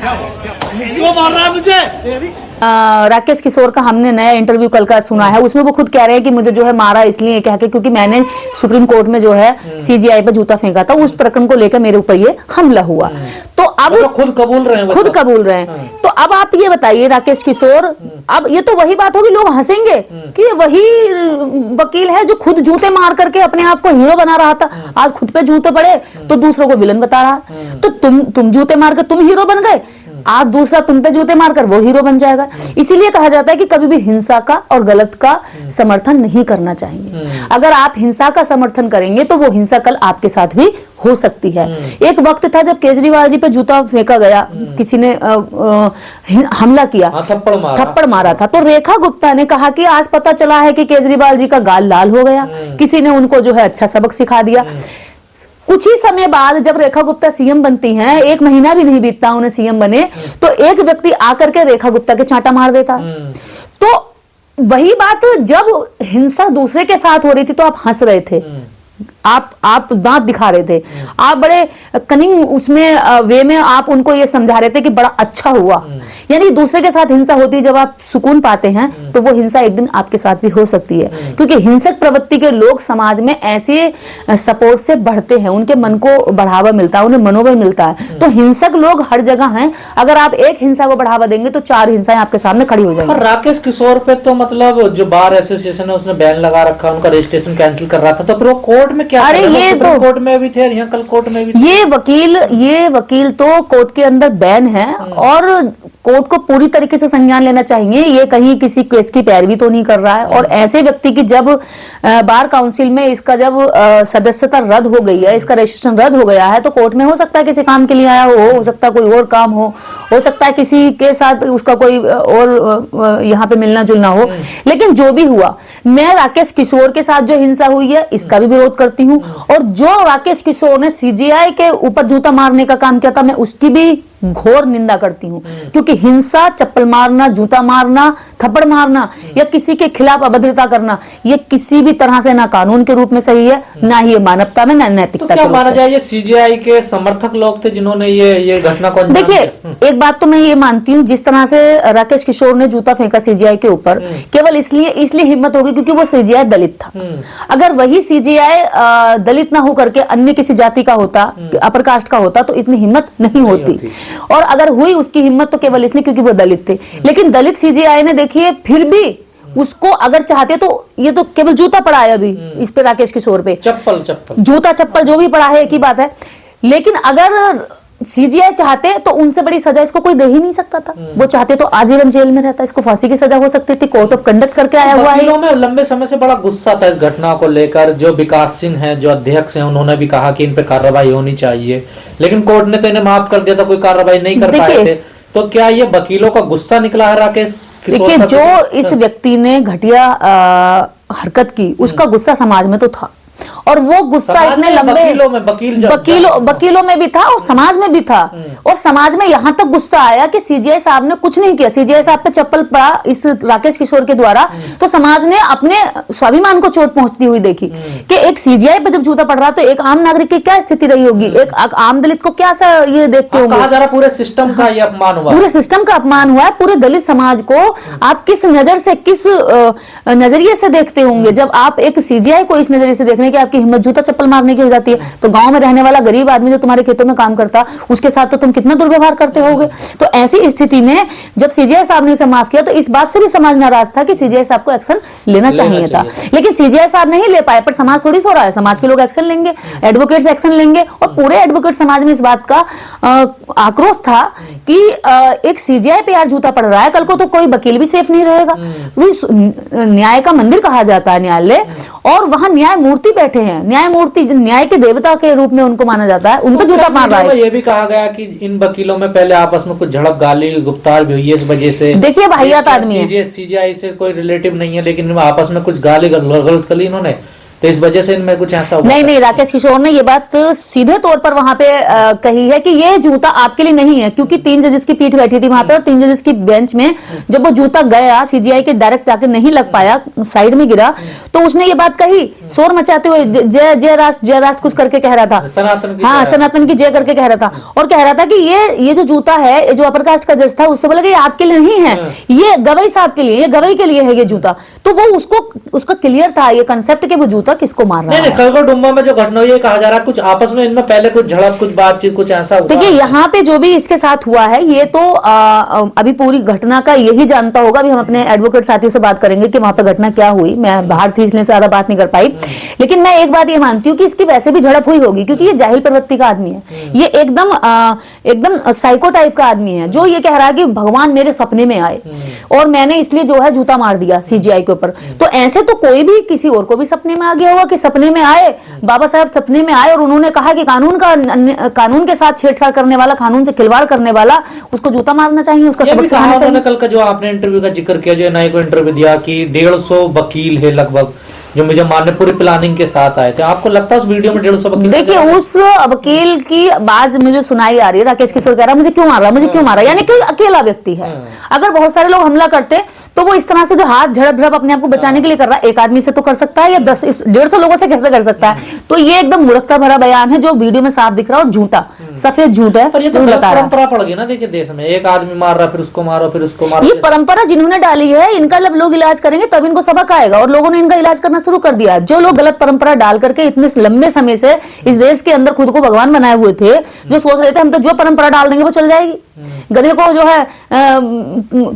क्यों मार रहा है मुझे? राकेश किशोर का हमने नया इंटरव्यू कल का सुना है, उसमें वो खुद कह रहे हैं कि मुझे जो है मारा इसलिए कह के क्योंकि मैंने सुप्रीम कोर्ट में जो है सीजीआई पे जूता फेंका था, उस प्रकरण को लेकर मेरे ऊपर ये हमला हुआ। तो अब खुद कबूल रहे हैं, खुद कबूल रहे हैं। तो अब आप ये बताइए राकेश किशोर, अब ये तो वही बात होगी, लोग हंसेंगे कि ये वही वकील है जो खुद जूते मार करके अपने आप को हीरो बना रहा था, आज खुद पे जूते पड़े तो दूसरों को विलन बता रहा। तो तुम जूते मार कर तुम हीरो बन गए, आज दूसरा तुम पे जूते मारकर वो हीरो बन जाएगा। इसीलिए कहा जाता है कि कभी भी हिंसा का और गलत का समर्थन नहीं करना चाहिए। अगर आप हिंसा का समर्थन करेंगे तो वो हिंसा कल आपके साथ भी हो सकती है। एक वक्त था जब केजरीवाल जी पे जूता फेंका गया, किसी ने हमला किया, थप्पड़ मारा था, तो रेखा गुप्ता ने कहा कि आज पता चला है कि केजरीवाल जी का गाल लाल हो गया, किसी ने उनको जो है अच्छा सबक सिखा दिया। कुछ ही समय बाद जब रेखा गुप्ता सीएम बनती हैं, एक महीना भी नहीं बीतता उन्हें सीएम बने, तो एक व्यक्ति आकर के रेखा गुप्ता के चांटा मार देता। तो वही बात, जब हिंसा दूसरे के साथ हो रही थी तो आप हंस रहे थे, आप दांत दिखा रहे थे, आप बड़े कनिंग उसमें वे में आप उनको ये समझा रहे थे कि बड़ा अच्छा हुआ। यानी दूसरे के साथ हिंसा होती, जब आप सुकून पाते हैं तो वो हिंसा एक दिन आपके साथ भी हो सकती है, क्योंकि हिंसक प्रवृत्ति के लोग समाज में ऐसे सपोर्ट से बढ़ते हैं, उनके मन को बढ़ावा मिलता है, उन्हें मनोबल मिलता है। तो हिंसक लोग हर जगह हैं, अगर आप एक हिंसा को बढ़ावा देंगे तो चार हिंसाएं आपके सामने खड़ी हो जाएंगी। राकेश किशोर पे तो मतलब जो बार एसोसिएशन है उसने बैन लगा रखा, उनका रजिस्ट्रेशन कैंसिल कर रहा था, तो फिर वो कोर्ट में क्या? अरे ये तो कोर्ट में भी थे, यहाँ कल कोर्ट में भी थे। ये वकील तो कोर्ट के अंदर बैन है और कोर्ट को पूरी तरीके से संज्ञान लेना चाहिए। ये कहीं किसी केस की पैरवी तो नहीं कर रहा है। और ऐसे व्यक्ति की जब बार काउंसिल में इसका जब सदस्यता रद्द हो गई है, इसका रजिस्ट्रेशन रद्द हो गया है, तो कोर्ट में हो सकता है किसी काम के लिए आया हो सकता है कोई और काम हो सकता है किसी के साथ उसका कोई और यहाँ पे मिलना जुलना हो। लेकिन जो भी हुआ, मैं राकेश किशोर के साथ जो हिंसा हुई है इसका भी विरोध करती हूँ, और जो राकेश किशोर ने सीजीआई के ऊपर जूता मारने का काम किया था, मैं उसकी भी घोर निंदा करती हूँ। क्योंकि हिंसा, चप्पल मारना, जूता मारना, थप्पड़ मारना या किसी के खिलाफ अभद्रता करना, ये किसी भी तरह से ना कानून के रूप में सही है, ना ही ये मानवता में, ना नैतिकता। तो क्या माना जाए ये सीजीआई के समर्थक लोग थे जिन्होंने ये घटना को? देखिए, एक बात तो मैं ये मानती हूँ, जिस तरह से राकेश किशोर ने जूता फेंका सीजीआई के ऊपर, केवल इसलिए हिम्मत होगी क्योंकि वो सीजीआई दलित था। अगर वही सीजीआई दलित ना होकर के अन्य किसी जाति का होता, अपर कास्ट का होता, तो इतनी हिम्मत नहीं होती। और अगर हुई उसकी हिम्मत तो केवल इसलिए क्योंकि वो दलित थे। लेकिन दलित सीजीआई ने देखिए फिर भी उसको अगर चाहते तो ये तो केवल जूता पड़ा है अभी इस पे, राकेश किशोर पे जूता चप्पल जो भी पड़ा है एक ही बात है। लेकिन अगर सीजीआई चाहते तो उनसे बड़ी सजा इसको कोई दे ही नहीं सकता था। वो चाहते तो आजीवन जेल में रहता, इसको फांसी की सजा हो सकती थी। कोर्ट ऑफ कंडक्ट करके आया हुआ है। में लंबे समय से बड़ा गुस्सा था इस घटना को लेकर। जो विकास सिंह हैं, जो अध्यक्ष हैं, उन्होंने भी कहा कि इन पे कार्रवाई होनी चाहिए, लेकिन कोर्ट ने तो इन्हें माफ कर दिया था, कोई कार्रवाई नहीं कर पाए थे। तो क्या ये वकीलों का गुस्सा निकला है राकेश किशोर पर? जो इस व्यक्ति ने घटिया हरकत की, उसका गुस्सा समाज में तो था, और वो गुस्सा इतने लंबे वकीलों में भी था और समाज में भी था। और समाज में यहां तक गुस्सा आया कि सीजीआई साहब ने कुछ नहीं किया। सीजीआई साहब पे चप्पल पड़ा इस राकेश किशोर के द्वारा, तो समाज ने अपने स्वाभिमान को चोट पहुंचती हुई देखी कि एक सीजीआई पे जब जूता पड़ रहा तो एक आम नागरिक की क्या स्थिति रही होगी, एक आम दलित को क्या सा ये देखते होंगे। कहा जा रहा पूरे सिस्टम का ये अपमान हुआ, पूरे सिस्टम का अपमान हुआ है। पूरे दलित समाज को आप किस नजर से, किस नजरिए से देखते होंगे जब आप एक सीजीआई को इस नजरिए से देखने की आपकी हिम्मत जूता चप्पल मारने की हो जाती है। तो गांव में रहने वाला गरीब आदमी जो तुम्हारे खेतों में काम करता, उसके साथ तो तुम कितना दुर्व्यवहार करते होगे। तो ऐसी स्थिति में जब सीजीआई साहब ने इसे माफ किया तो इस बात से भी समाज नाराज था कि सीजीआई साहब को एक्शन लेना चाहिए था। लेकिन सीजीआई साहब नहीं ले पाए, पर समाज थोड़ी सो रहा है, समाज के लोग एक्शन लेंगे, एडवोकेट्स एक्शन लेंगे। और पूरे एडवोकेट समाज में इस बात का आक्रोश था कि एक सीजीआई पे यार जूता पड़ रहा है, कल को तो कोई वकील भी सेफ नहीं रहेगा। न्याय का मंदिर कहा जाता है न्यायालय, और वहां न्याय मूर्ति बैठे हैं, न्यायमूर्ति, न्याय के देवता के रूप में उनको माना जाता है, उनको जूता मार रहा है। ये भी कहा गया कि इन वकीलों में पहले आपस में कुछ झड़प, गाली गुप्तार भी हुई है इस वजह से। देखिए वाहियात आदमी है, सीजीआई से कोई रिलेटिव नहीं है, लेकिन आपस में कुछ गाली गलौज कर ली इन्होंने। तो इस वजह से इनमें कुछ ऐसा हुआ नहीं नहीं, राकेश किशोर ने ये बात सीधे तौर पर वहां पे कही है कि ये जूता आपके लिए नहीं है, क्योंकि 3 जजेस की पीठ बैठी थी वहां पे और 3 जजेस की बेंच में जब वो जूता गया सीजीआई के डायरेक्ट जाके नहीं लग पाया, साइड में गिरा, तो उसने ये बात कही शोर मचाते हुए, जय जय राष्ट्र कुछ करके कह रहा था, सनातन की जय करके कह रहा था, और कह रहा था कि ये जो जूता है, जो अपर कास्ट का जज था, उससे बोला कि ये आपके लिए नहीं है, ये गवई साहब के लिए, ये गवई के लिए है ये जूता। तो वो उसका क्लियर था ये कंसेप्ट कि वो जूता किसको मार रहा है। नहीं, खड़गड़डुम्बा में जो घटना हुई है, कहा जा रहा है कुछ आपस में इनमें पहले कुछ झड़प, कुछ बातचीत, कुछ ऐसा हुआ। देखिए यहाँ पे जो भी इसके साथ हुआ है, ये तो अभी पूरी घटना का यही जानता होगा। अभी हम अपने एडवोकेट साथियों से बात करेंगे कि वहां पे घटना क्या हुई। मैं बाहर थी इसलिए ज्यादा बात नहीं कर पाई, लेकिन मैं एक बात ये मानती हूँ कि इसकी वैसे भी झड़प हुई होगी, क्योंकि ये जाहिल प्रवृत्ति का आदमी है। ये एकदम साइको टाइप का आदमी है, जो ये कह रहा है कि भगवान मेरे सपने में आए और मैंने इसलिए जो है जूता मार दिया सीजीआई के ऊपर। तो ऐसे तो कोई भी किसी और को भी सपने में आ गया होगा कि सपने में आए, बाबा साहब सपने में आए और उन्होंने कहा कि कानून के साथ छेड़छाड़ करने वाला, कानून से खिलवाड़ करने वाला, उसको जूता मारना चाहिए, उसका सबक सिखाना चाहिए। कल का जो आपने इंटरव्यू का जिक्र किया, जो एनआई को इंटरव्यू दिया कि 150 वकील है लगभग जो मुझे मानने पूरी प्लानिंग के साथ आए थे, आपको लगता है उस वीडियो में 150 वकील? देखिए उस वकील की आवाज मुझे सुनाई आ रही है, राकेश किशोर कह रहा मुझे क्यों मार रहा, यानी कि अकेला व्यक्ति है। अगर बहुत सारे लोग हमला करते तो वो इस तरह से जो हाथ झड़प अपने आप को बचाने के लिए कर रहा है, एक आदमी से तो कर सकता है, या 150 लोगों से कैसे कर सकता है? तो ये एकदम मूर्खता भरा बयान है जो वीडियो में साफ दिख रहा है, और झूठा, सफेद झूठ है। पर ये तो परंपरा पड़ गई ना, देखिए देश में एक आदमी मार रहा, फिर उसको मारो, फिर उसको मारो। ये परंपरा जिन्होंने डाली है, इनका जब लोग इलाज करेंगे तब इनको सबक आएगा, और लोगों ने इनका इलाज करना शुरू कर दिया। जो लोग गलत परंपरा डाल करके इतने लंबे समय से इस देश के अंदर खुद को भगवान बनाए हुए थे, जो सोच रहे थे हम तो जो परंपरा डाल देंगे वो चल जाएगी, गधे को जो है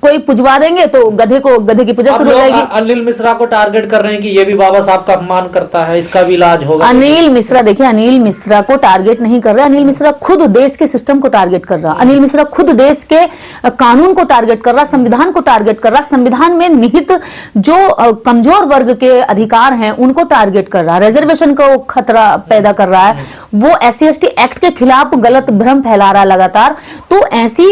कोई पुजवा देंगे तो गधे की पूजा शुरू हो जाएगी। अनिल मिश्रा को टारगेट कर रहे हैं कि ये भी बाबा साहब का अपमान करता है, इसका भी इलाज होगा। अनिल मिश्रा, देखिए अनिल मिश्रा को टारगेट नहीं कर रहा, अनिल मिश्रा खुद देश के सिस्टम को टारगेट कर रहा, अनिल मिश्रा खुद देश के कानून को टारगेट कर रहा, संविधान को टारगेट कर रहा, संविधान में निहित जो कमजोर वर्ग के अधिकार हैं उनको टारगेट कर रहा, रिजर्वेशन को खतरा पैदा कर रहा है, वो SC/ST एक्ट के खिलाफ गलत भ्रम फैला रहा है लगातार। तो ऐसी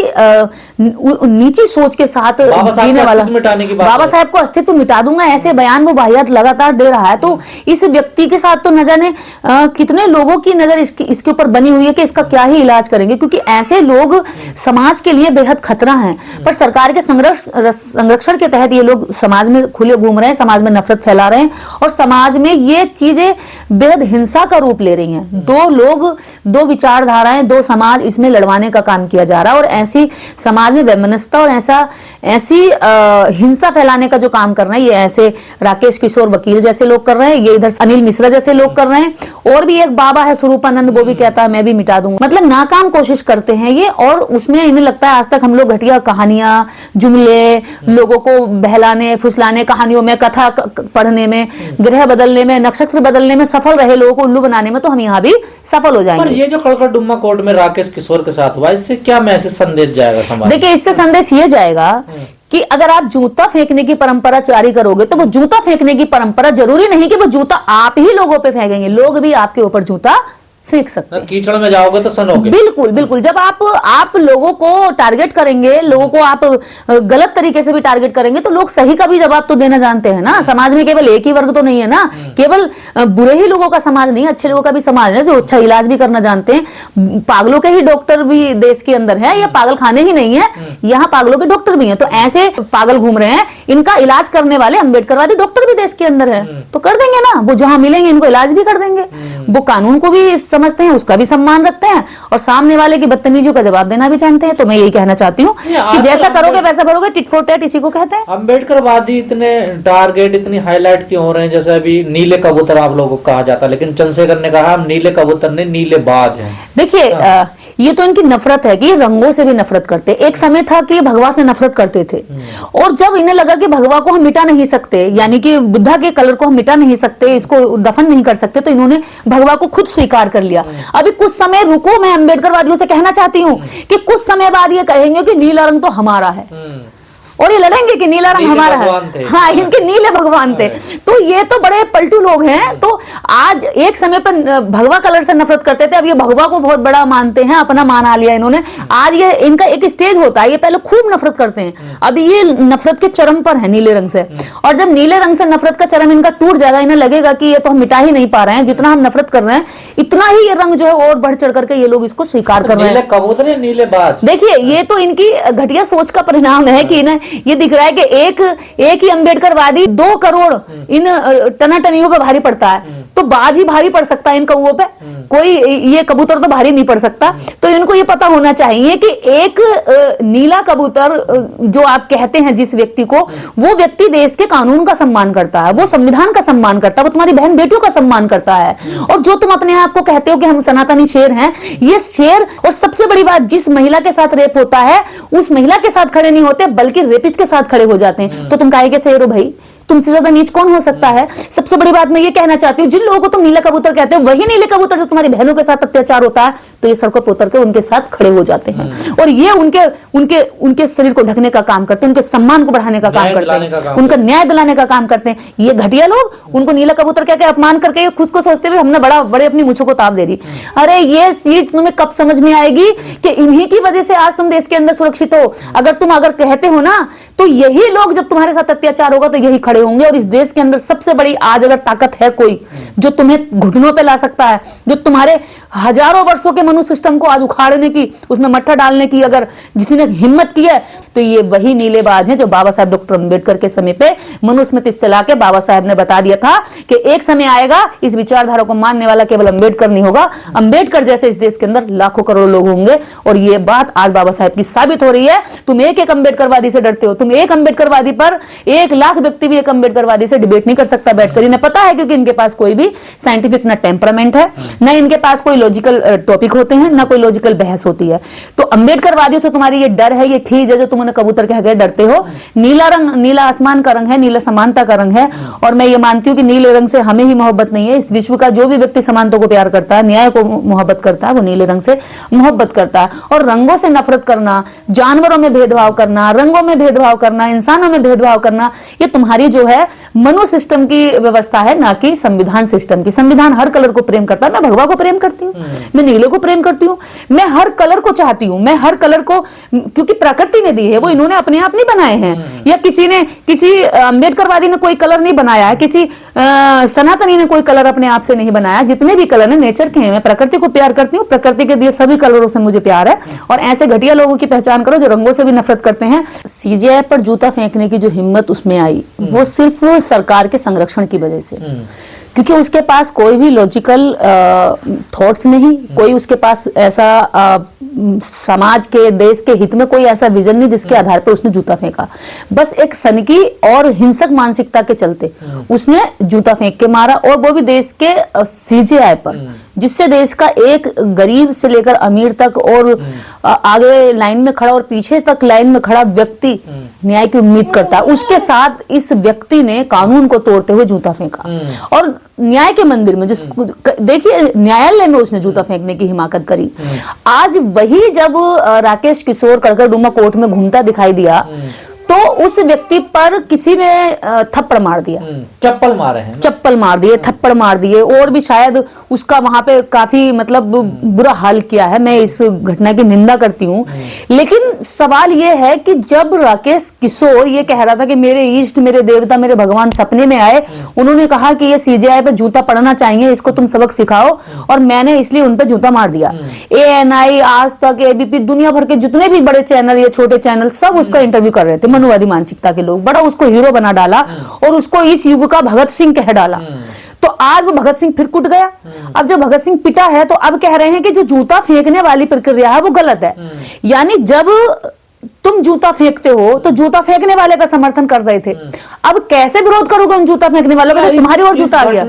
नीची सोच के साथ जीने वाला, बाबा साहब को अस्तित्व मिटा दूंगा, ऐसे बयान वो वाहियात लगातार दे रहा है। तो इस व्यक्ति के साथ तो न जाने कितने लोगों की नजर इसके ऊपर बनी हुई है कि इसका क्या ही इलाज करेंगे, क्योंकि ऐसे लोग समाज के लिए बेहद खतरा हैं। पर सरकार के संरक्षण के तहत ये लोग समाज में खुले घूम रहे हैं, समाज में नफरत फैला रहे हैं, और समाज में ये चीजें बेहद हिंसा का रूप ले रही हैं। 2 लोग, 2 विचारधाराएं, 2 समाज, इसमें लड़वाने का काम किया जा रहा है, और ऐसी समाज में वैमनस्यता और ऐसी हिंसा फैलाने का जो काम कर रहे हैं, ये ऐसे राकेश किशोर वकील जैसे लोग कर रहे हैं, ये इधर अनिल मिश्रा जैसे लोग कर रहे हैं, और भी एक बाबा है स्वरूपानंद, वो भी कहता है मैं भी मिटा दूंगा। मतलब नाकाम कोशिश करते हैं ये, और उसमें इन्हें लगता है आज तक हम लोग घटिया कहानियां, जुमले, लोगों को बहलाने फुसलाने, कहानियों में, कथा पढ़ने में, ग्रह बदलने में, नक्षत्र बदलने में सफल रहे, लोगों को उल्लू बनाने में, तो हम यहाँ भी सफल हो जाएंगे। पर ये जो खड़गड़डुम्मा कोर्ट में राकेश किशोर के साथ हुआ, इससे क्या मैसेज संदेश जाएगा समाज? देखिए इससे संदेश ये जाएगा कि अगर आप जूता फेंकने की परंपरा जारी करोगे तो वो जूता फेंकने की परंपरा जरूरी नहीं कि वो जूता आप ही लोगों पे फेंकेंगे, लोग भी आपके ऊपर जूता फेंक सकते हैं। कीचड़ में जाओगे तो सनोगे। बिल्कुल बिल्कुल, जब आप लोगों को टारगेट करेंगे, लोगों को आप गलत तरीके से भी टारगेट करेंगे, तो लोग सही का भी जवाब तो देना जानते हैं ना। समाज में केवल एक ही वर्ग तो नहीं है ना, केवल बुरे ही लोगों का समाज नहीं, अच्छे लोगों का भी समाज है जो अच्छा इलाज भी करना जानते हैं। पागलों के ही डॉक्टर भी देश के अंदर है, या पागल खाने ही नहीं है, यहाँ पागलों के डॉक्टर भी हैं। तो ऐसे पागल घूम रहे हैं, इनका इलाज करने वाले अम्बेडकरवादी डॉक्टर भी देश के अंदर है, तो कर देंगे ना, वो जहां मिलेंगे इनको इलाज भी कर देंगे। वो कानून को भी समझते हैं, उसका भी सम्मान रखते हैं, और सामने वाले की बदतमीजियों का जवाब देना भी जानते हैं। तो मैं यही कहना चाहती हूँ कि जैसा करोगे वैसा भरोगे, टिट फॉर टैट इसी को कहते हैं। अम्बेडकरवादी इतने टारगेट, इतनी हाईलाइट क्यों हो रहे हैं? जैसे अभी नीले कबूतर आप लोगों को कहा जाता है, लेकिन चंद्रशेखर ने कहा हम नीले कबूतर नहीं, नीले बाज हैं। देखिए ये तो इनकी नफरत है कि रंगों से भी नफरत करते। एक समय था कि भगवा से नफरत करते थे, और जब इन्हें लगा कि भगवा को हम मिटा नहीं सकते, यानी कि बुद्धा के कलर को हम मिटा नहीं सकते, इसको दफन नहीं कर सकते, तो इन्होंने भगवा को खुद स्वीकार कर लिया। अभी कुछ समय रुको, मैं अम्बेडकरवादियों से कहना चाहती हूँ कि कुछ समय बाद ये कहेंगे कि नीला रंग तो हमारा है, और ये लड़ेंगे कि नीला रंग हमारा है। हाँ, इनके नीले भगवान थे। तो ये तो बड़े पलटू लोग हैं। तो आज एक समय पर भगवा कलर से नफरत करते थे, अब ये भगवा को बहुत बड़ा मानते हैं, अपना माना लिया इन्होंने। आज ये इनका एक स्टेज होता है, ये पहले खूब नफरत करते हैं, अब ये नफरत के चरम पर है नीले रंग से। और जब नीले रंग से नफरत का चरम इनका टूट जाएगा, इन्हें लगेगा कि ये तो हम मिटा ही नहीं पा रहे हैं, जितना हम नफरत कर रहे हैं इतना ही ये रंग जो है और बढ़ चढ़ करके ये लोग इसको स्वीकार कर रहे हैं। नीले कबूतर, नीले बाज। देखिए, ये तो इनकी घटिया सोच का परिणाम है कि इन्हें ये दिख रहा है कि एक ही अम्बेडकरवादी 2 करोड़ इन टनाटनियों पे भारी पड़ता है, तो बाज ही भारी पड़ सकता है इन कौओं पे, कोई ये कबूतर तो भारी नहीं पड़ सकता। तो इनको ये पता होना चाहिए कि एक नीला कबूतर जो आप कहते हैं जिस व्यक्ति को, वो व्यक्ति देश के कानून का सम्मान करता है, वो संविधान का सम्मान करता है, वो तुम्हारी बहन बेटियों का सम्मान करता है। और जो तुम अपने आप को कहते हो कि हम सनातनी शेर हैं, ये शेर, और सबसे बड़ी बात, जिस महिला के साथ रेप होता है उस महिला के साथ खड़े नहीं होते बल्कि रेपिस्ट के साथ खड़े हो जाते हैं। तो तुम काहे के शेर हो भाई? तुमसे ज्यादा नीच कौन हो सकता है? सबसे बड़ी बात मैं ये कहना चाहती हूँ, जिन लोगों को तुम नीला कबूतर कहते हो, वही नीले कबूतर जो तुम्हारी बहनों के साथ अत्याचार होता है तो ये सड़कों पर उतर के उनके साथ खड़े हो जाते हैं, और ये उनके शरीर को ढकने का काम करते हैं, उनके सम्मान को बढ़ाने का काम करते हैं, उनका न्याय दिलाने का काम करते हैं। ये घटिया लोग उनको नीला कबूतर कह के अपमान करके खुद को सोचते हुए हमने बड़े अपनी मुझों को ताप दे रही। अरे ये चीज तुम्हें कब समझ में आएगी कि इन्हीं की वजह से आज तुम देश के अंदर सुरक्षित हो। अगर कहते हो ना, तो यही लोग जब तुम्हारे साथ अत्याचार होगा तो यही खड़े होंगे। और इस देश के अंदर सबसे बड़ी आज अगर ताकत है कोई जो तुम्हें घुटनों पे ला सकता है, जो तुम्हारे हजारों वर्षों के मनु सिस्टम को आज उखाड़ने की, उसमें मट्ठा डालने की अगर किसी ने हिम्मत की है, तो ये वही नीलेबाज हैं जो बाबा साहब डॉक्टर अंबेडकर के समय पे मनुस्मृति चला के बाबा साहब ने बता दिया था कि एक समय आएगा इस विचारधारा को मानने वाला केवल अंबेडकर नहीं होगा, अंबेडकर जैसे इस देश के अंदर लाखों करोड़ लोग होंगे। और ये बात आज बाबा साहब की साबित हो रही है। तुम एक अंबेडकरवादी से डरते हो, तुम एक अंबेडकरवादी पर 1 लाख व्यक्ति भी एक अंबेडकरवादी से डिबेट नहीं कर सकता बैठकर। इन्हें पता है, क्योंकि इनके पास कोई भी साइंटिफिक ना टेम्परामेंट है, ना इनके पास कोई लॉजिकल टॉपिक होते हैं, ना कोई लॉजिकल बहस होती है। तो अंबेडकरवादियों से तुम्हारी ये डर है, ये खीज है जो तुम उन्हें कबूतर कह के डरते हो। नीला रंग, नीला आसमान का रंग है, नीला समानता का रंग है। और मैं ये मानती हूँ कि नीले रंग से हमें ही मोहब्बत नहीं है। इस विश्व का जो भी व्यक्ति समानता को प्यार करता है, न्याय को मोहब्बत करता है, वो नीले रंग से मोहब्बत करता है। और रंगों से नफरत करना, जानवरों में भेदभाव करना, रंगों में भेदभाव करना, इंसानों में भेदभाव करना, ये तुम्हारी जो है मनु सिस्टम की व्यवस्था है, ना कि संविधान सिस्टम की। संविधान हर कलर को प्रेम करता है। मैं भगवा को प्रेम करती हूँ, मैं नीले को प्रेम करती हूँ, मैं हर कलर को चाहती हूँ, मैं हर कलर को, क्योंकि प्रकृति ने दी है, वो इन्होंने अपने आप नहीं बनाए हैं, या किसी अंबेडकरवादी ने कोई कलर नहीं बनाया है, किसी सनातनी ने कोई कलर अपने आप से नहीं बनाया। जितने भी कलर है नेचर के हैं। मैं प्रकृति को प्यार करती हूँ, प्रकृति के दिए सभी कलरों से मुझे प्यार है। और ऐसे घटिया लोगों की पहचान करो जो रंगों से भी नफरत करते हैं। सीजेआई पर जूता फेंकने की जो हिम्मत उसमें आई, वो सिर्फ सरकार के संरक्षण की वजह से, क्योंकि उसके पास कोई भी लॉजिकल थॉट्स नहीं, कोई उसके पास ऐसा समाज के, देश के हित में कोई ऐसा विजन नहीं जिसके आधार पर उसने जूता फेंका। बस एक सनकी और हिंसक मानसिकता के चलते उसने जूता फेंक के मारा, और वो भी देश के सीजेआई पर, जिससे देश का एक गरीब से लेकर अमीर तक और आगे लाइन में खड़ा और पीछे तक लाइन में खड़ा व्यक्ति न्याय की उम्मीद करता है। उसके साथ इस व्यक्ति ने कानून को तोड़ते हुए जूता फेंका, और न्याय के मंदिर में, जिसको देखिए न्यायालय में उसने जूता फेंकने की हिमाकत करी। आज वही जब राकेश किशोर कड़कड़डूमा कोर्ट में घूमता दिखाई दिया, तो उस व्यक्ति पर किसी ने थप्पड़ मार दिया, चप्पल मारे हैं, चप्पल मार दिए, थप्पड़ मार दिए, और भी शायद उसका वहां पे काफी मतलब बुरा हाल किया है। मैं इस घटना की निंदा करती हूँ, लेकिन सवाल ये है कि जब राकेश किशोर ये कह रहा था कि मेरे इष्ट, मेरे देवता, मेरे भगवान सपने में आए, उन्होंने कहा कि ये सीजेआई पे जूता पड़ना चाहिए, इसको तुम सबक सिखाओ, और मैंने इसलिए उन पे जूता मार दिया। ANI, आज तक, ABP, दुनिया भर के जितने भी बड़े चैनल, ये छोटे चैनल, सब उसका इंटरव्यू कर रहे थे। मनुवादी मानसिकता के लोग, बड़ा उसको हीरो बना डाला और उसको इस युग का भगत सिंह कह डाला। तो आज वो भगत सिंह फिर कुट गया। अब जब भगत सिंह पिटा है तो अब कह रहे हैं कि जो जूता फेंकने वाली प्रक्रिया है वो गलत है। यानी जब तुम जूता फेंकते हो तो जूता फेंकने वाले का समर्थन कर रहे थे, अब कैसे विरोध करोगे उन जूता फेंकने वालों का? तुम्हारी ओर जूता आ गया।